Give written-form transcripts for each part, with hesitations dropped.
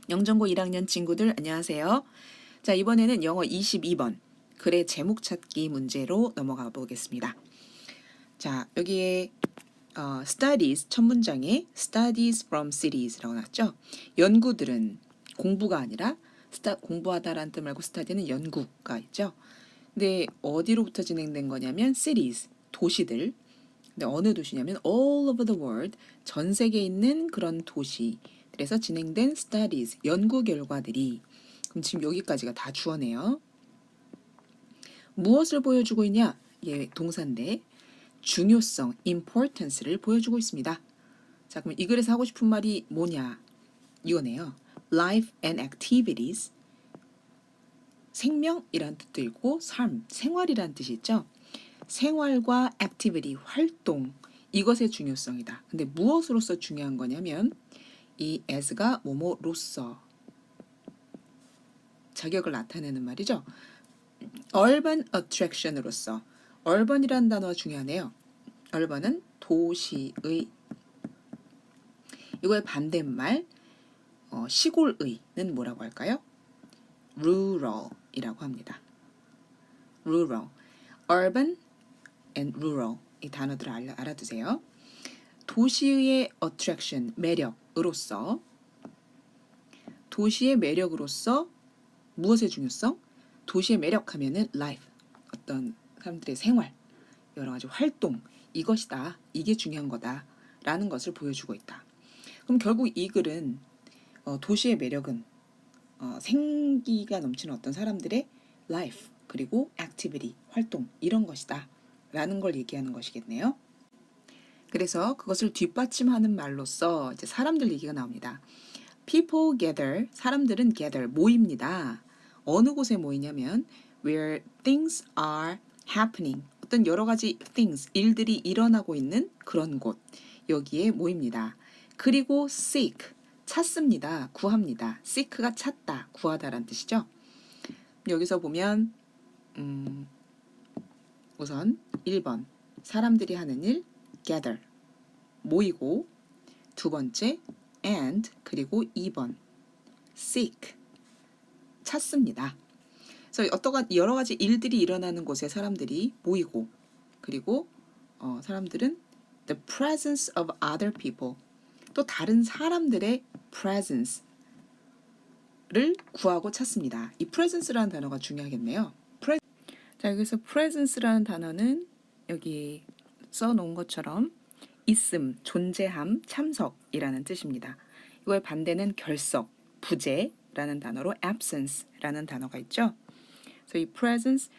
영정고 1학년 친구들 안녕하세요. 자, 이번에는 영어 22번 글의 제목 찾기 문제로 넘어가 보겠습니다. 자, 여기에 studies 첫 문장에 studies from cities라고 나왔죠. 연구들은 공부가 아니라 공부하다라는 뜻 말고 study는 연구가 있죠. 근데 어디로부터 진행된 거냐면 cities, 도시들. 근데 어느 도시냐면 all over the world, 전 세계에 있는 그런 도시. 그래서 진행된 studies, 연구 결과들이. 그럼 지금 여기까지가 다 주어네요. 무엇을 보여주고 있냐? 예, 동사인데 중요성, importance를 보여주고 있습니다. 자, 그럼 이 글에서 하고 싶은 말이 뭐냐? 이거네요. life and activities, 생명이란 뜻도 있고 삶, 생활이란 뜻이 있죠. 생활과 activity, 활동, 이것의 중요성이다. 근데 무엇으로서 중요한 거냐면 이 as가 뭐뭐로서 자격을 나타내는 말이죠. urban attraction으로서, urban이라는 단어가 중요하네요. urban은 도시의, 이거의 반대말 시골의는 뭐라고 할까요? rural이라고 합니다. rural, urban and rural 이 단어들을 알아두세요. 도시의 attraction, 매력으로서, 도시의 매력으로서 무엇의 중요성? 도시의 매력하면은 life, 어떤 사람들의 생활, 여러 가지 활동, 이것이다, 이게 중요한 거다 라는 것을 보여주고 있다. 그럼 결국 이 글은 도시의 매력은 생기가 넘치는 어떤 사람들의 life, 그리고 activity, 활동, 이런 것이다 라는 걸 얘기하는 것이겠네요. 그래서 그것을 뒷받침하는 말로써 이제 사람들 얘기가 나옵니다. People gather, 사람들은 gather, 모입니다. 어느 곳에 모이냐면 where things are happening, 어떤 여러 가지 things, 일들이 일어나고 있는 그런 곳, 여기에 모입니다. 그리고 seek, 찾습니다. 구합니다. seek가 찾다, 구하다란 뜻이죠. 여기서 보면 우선 1번 사람들이 하는 일 gather, 모이고, 두 번째 and, 그리고 2번 seek, 찾습니다. 그래서 여러 가지 일들이 일어나는 곳에 사람들이 모이고, 그리고 사람들은 the presence of other people, 또 다른 사람들의 presence를 구하고 찾습니다. 이 presence라는 단어가 중요하겠네요. 자, 여기서 presence라는 단어는 여기 써놓은 것처럼 있음, 존재함, 참석이라는 뜻입니다. 이거의 반대는 결석, 부재라는 단어로 absence라는 단어가 있죠. 그래서 이 presence,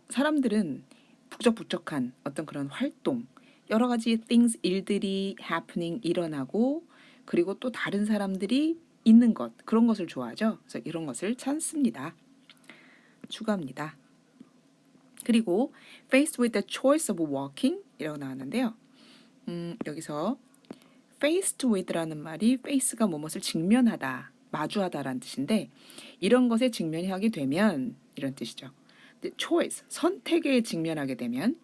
사람들은 북적북적한 어떤 그런 활동, 여러 가지 things, 일들이 happening, 일어나고, 그리고 또 다른 사람들이 있는 것, 그런 것을 좋아하죠. 그래서 이런 것을 찾습니다. 추가합니다. 그리고 faced with the choice of walking 이라고 나왔는데요. 여기서 faced with라는 말이 face가 무엇을 직면하다, 마주하다라는 뜻인데 이런 것에 직면하게 되면 이런 뜻이죠. choice, 선택에 직면하게 되면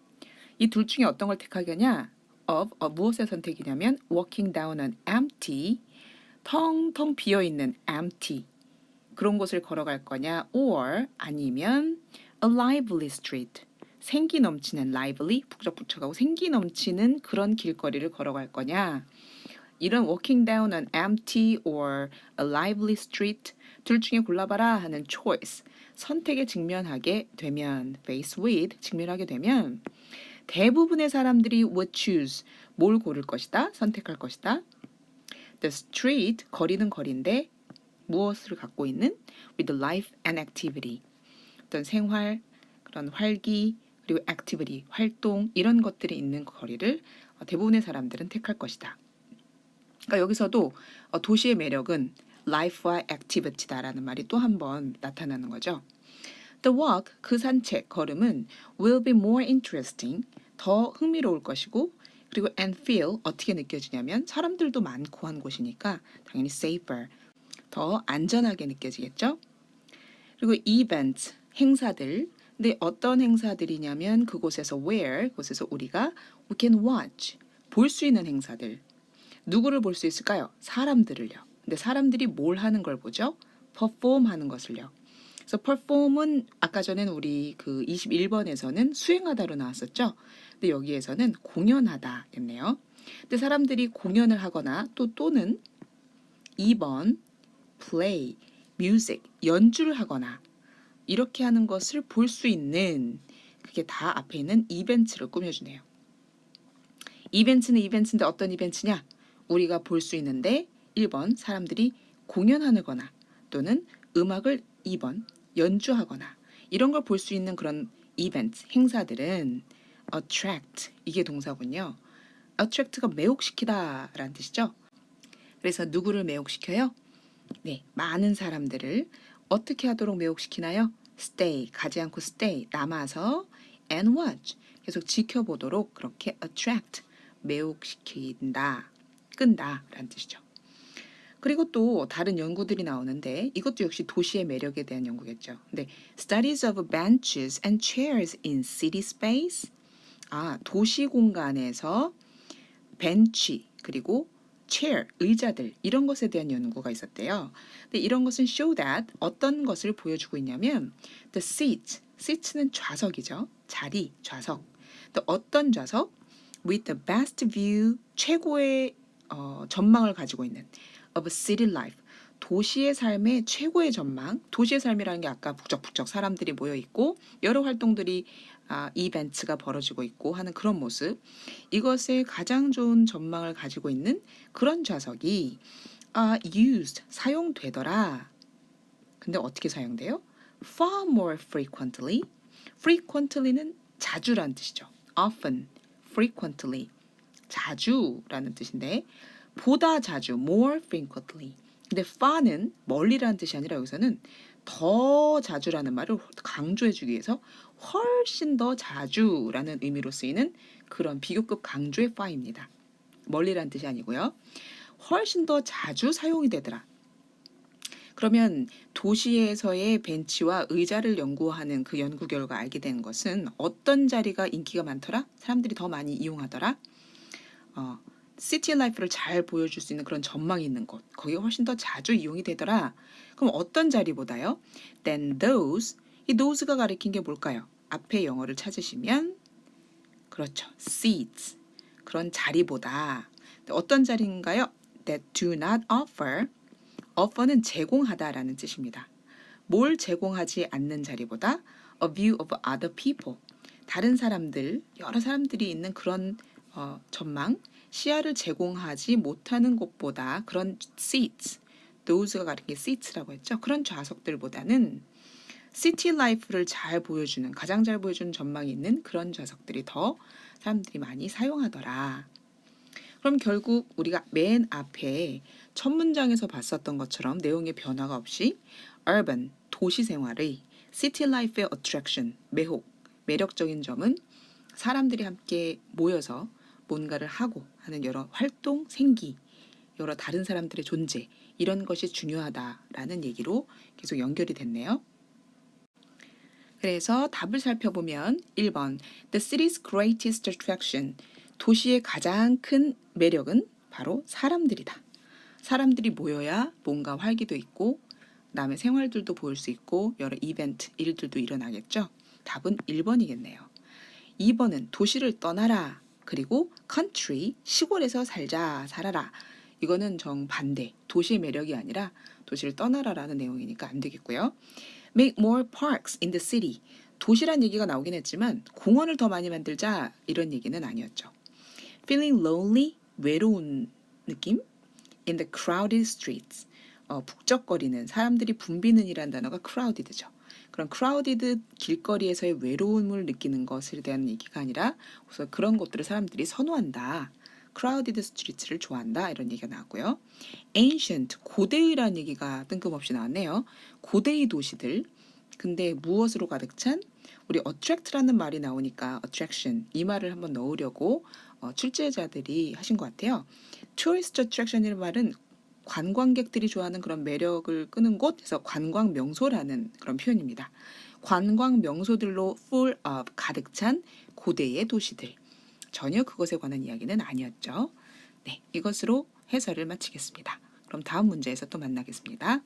이 둘 중에 어떤 걸 택하겠냐? 무엇의 선택이냐면 walking down an empty, 텅텅 비어있는 empty, 그런 곳을 걸어갈 거냐? or 아니면 a lively street, 생기 넘치는 lively, 북적북적하고 생기 넘치는 그런 길거리를 걸어갈 거냐? 이런 walking down an empty or a lively street, 둘 중에 골라봐라 하는 choice, 선택에 직면하게 되면, face with, 직면하게 되면 대부분의 사람들이 would choose, 뭘 고를 것이다, 선택할 것이다. The street, 거리는 거리인데 무엇을 갖고 있는? with life and activity, 어떤 생활, 그런 활기, 그리고 activity, 활동, 이런 것들이 있는 거리를 대부분의 사람들은 택할 것이다. 그러니까 여기서도 도시의 매력은 life와 activity다라는 말이 또 한 번 나타나는 거죠. The walk, 그 산책, 걸음은 will be more interesting, 더 흥미로울 것이고, 그리고 and feel, 어떻게 느껴지냐면 사람들도 많고 한 곳이니까 당연히 safer, 더 안전하게 느껴지겠죠. 그리고 events, 행사들, 근데 어떤 행사들이냐면 그곳에서 where, 그곳에서 우리가 we can watch, 볼 수 있는 행사들. 누구를 볼 수 있을까요? 사람들을요. 근데 사람들이 뭘 하는 걸 보죠? perform 하는 것을요. 그래서 perform은 아까 전엔 우리 그 21번에서는 수행하다로 나왔었죠. 근데 여기에서는 공연하다였네요. 근데 사람들이 공연을 하거나 또는 2번 play, music, 연주를 하거나 이렇게 하는 것을 볼 수 있는 그게 다 앞에 있는 이벤트를 꾸며주네요. 이벤트는 이벤트인데 어떤 이벤트냐? 우리가 볼 수 있는데 1번 사람들이 공연하거나 또는 음악을 2번 연주하거나 이런 걸 볼 수 있는 그런 이벤트, 행사들은 attract, 이게 동사군요. attract가 매혹시키다 라는 뜻이죠. 그래서 누구를 매혹시켜요? 네, 많은 사람들을 어떻게 하도록 매혹시키나요? stay, 가지 않고 stay, 남아서 and watch, 계속 지켜보도록 그렇게 attract, 매혹시킨다, 끈다 라는 뜻이죠. 그리고 또 다른 연구들이 나오는데 이것도 역시 도시의 매력에 대한 연구겠죠. 근데 studies of benches and chairs in city space, 도시 공간에서 벤치 그리고 chair, 의자들 이런 것에 대한 연구가 있었대요. 근데 이런 것은 show that 어떤 것을 보여주고 있냐면 the seats는 좌석이죠. 자리, 좌석. 또 어떤 좌석? with the best view, 최고의 전망을 가지고 있는 of city life, 도시의 삶의 최고의 전망. 도시의 삶이라는 게 아까 북적북적 사람들이 모여 있고 여러 활동들이 이벤트가 벌어지고 있고 하는 그런 모습, 이것의 가장 좋은 전망을 가지고 있는 그런 좌석이 used, 사용되더라. 근데 어떻게 사용돼요? far more frequently. frequently는 자주라는 뜻이죠. often, frequently, 자주라는 뜻인데 보다 자주, more frequently. 근데 far는 멀리라는 뜻이 아니라 여기서는 더 자주라는 말을 강조해주기 위해서 훨씬 더 자주라는 의미로 쓰이는 그런 비교급 강조의 far입니다. 멀리라는 뜻이 아니고요. 훨씬 더 자주 사용이 되더라. 그러면 도시에서의 벤치와 의자를 연구하는 그 연구 결과 알게 된 것은 어떤 자리가 인기가 많더라? 사람들이 더 많이 이용하더라? 시티 라이프를 잘 보여줄 수 있는 그런 전망이 있는 곳, 거기가 훨씬 더 자주 이용이 되더라. 그럼 어떤 자리보다요? Then those, 이 those가 가리킨 게 뭘까요? 앞에 영어를 찾으시면 그렇죠, seats, 그런 자리보다. 어떤 자리인가요? That do not offer, offer는 제공하다라는 뜻입니다. 뭘 제공하지 않는 자리보다 a view of other people, 다른 사람들, 여러 사람들이 있는 그런 전망, 시야를 제공하지 못하는 곳보다 그런 seats, those가 가리킨 게 seats라고 했죠. 그런 좌석들보다는 시티 라이프를 잘 보여주는, 가장 잘 보여주는 전망이 있는 그런 좌석들이 더 사람들이 많이 사용하더라. 그럼 결국 우리가 맨 앞에 첫 문장에서 봤었던 것처럼 내용의 변화가 없이 urban, 도시 생활의 city life의 attraction, 매력적인 점은 사람들이 함께 모여서 뭔가를 하고 하는 여러 활동, 생기, 여러 다른 사람들의 존재, 이런 것이 중요하다라는 얘기로 계속 연결이 됐네요. 그래서 답을 살펴보면 1번 The city's greatest attraction, 도시의 가장 큰 매력은 바로 사람들이다. 사람들이 모여야 뭔가 활기도 있고 남의 생활들도 보일 수 있고 여러 이벤트, 일들도 일어나겠죠. 답은 1번이겠네요. 2번은 도시를 떠나라. 그리고 country, 시골에서 살아라. 이거는 정반대, 도시의 매력이 아니라 도시를 떠나라라는 내용이니까 안 되겠고요. Make more parks in the city. 도시란 얘기가 나오긴 했지만 공원을 더 많이 만들자 이런 얘기는 아니었죠. Feeling lonely, 외로운 느낌? In the crowded streets. 북적거리는, 사람들이 붐비는 이란 단어가 crowded죠. 그런 crowded 길거리에서의 외로움을 느끼는 것에 대한 얘기가 아니라 우선 그런 것들을 사람들이 선호한다. crowded streets를 좋아한다. 이런 얘기가 나왔고요. ancient, 고대의라는 얘기가 뜬금없이 나왔네요. 고대의 도시들. 근데 무엇으로 가득 찬? 우리 attract라는 말이 나오니까 attraction, 이 말을 한번 넣으려고 출제자들이 하신 것 같아요. tourist attraction이라는 말은 관광객들이 좋아하는 그런 매력을 끄는 곳에서 관광 명소라는 그런 표현입니다. 관광 명소들로 full of, 가득 찬 고대의 도시들. 전혀 그것에 관한 이야기는 아니었죠. 네, 이것으로 해설을 마치겠습니다. 그럼 다음 문제에서 또 만나겠습니다.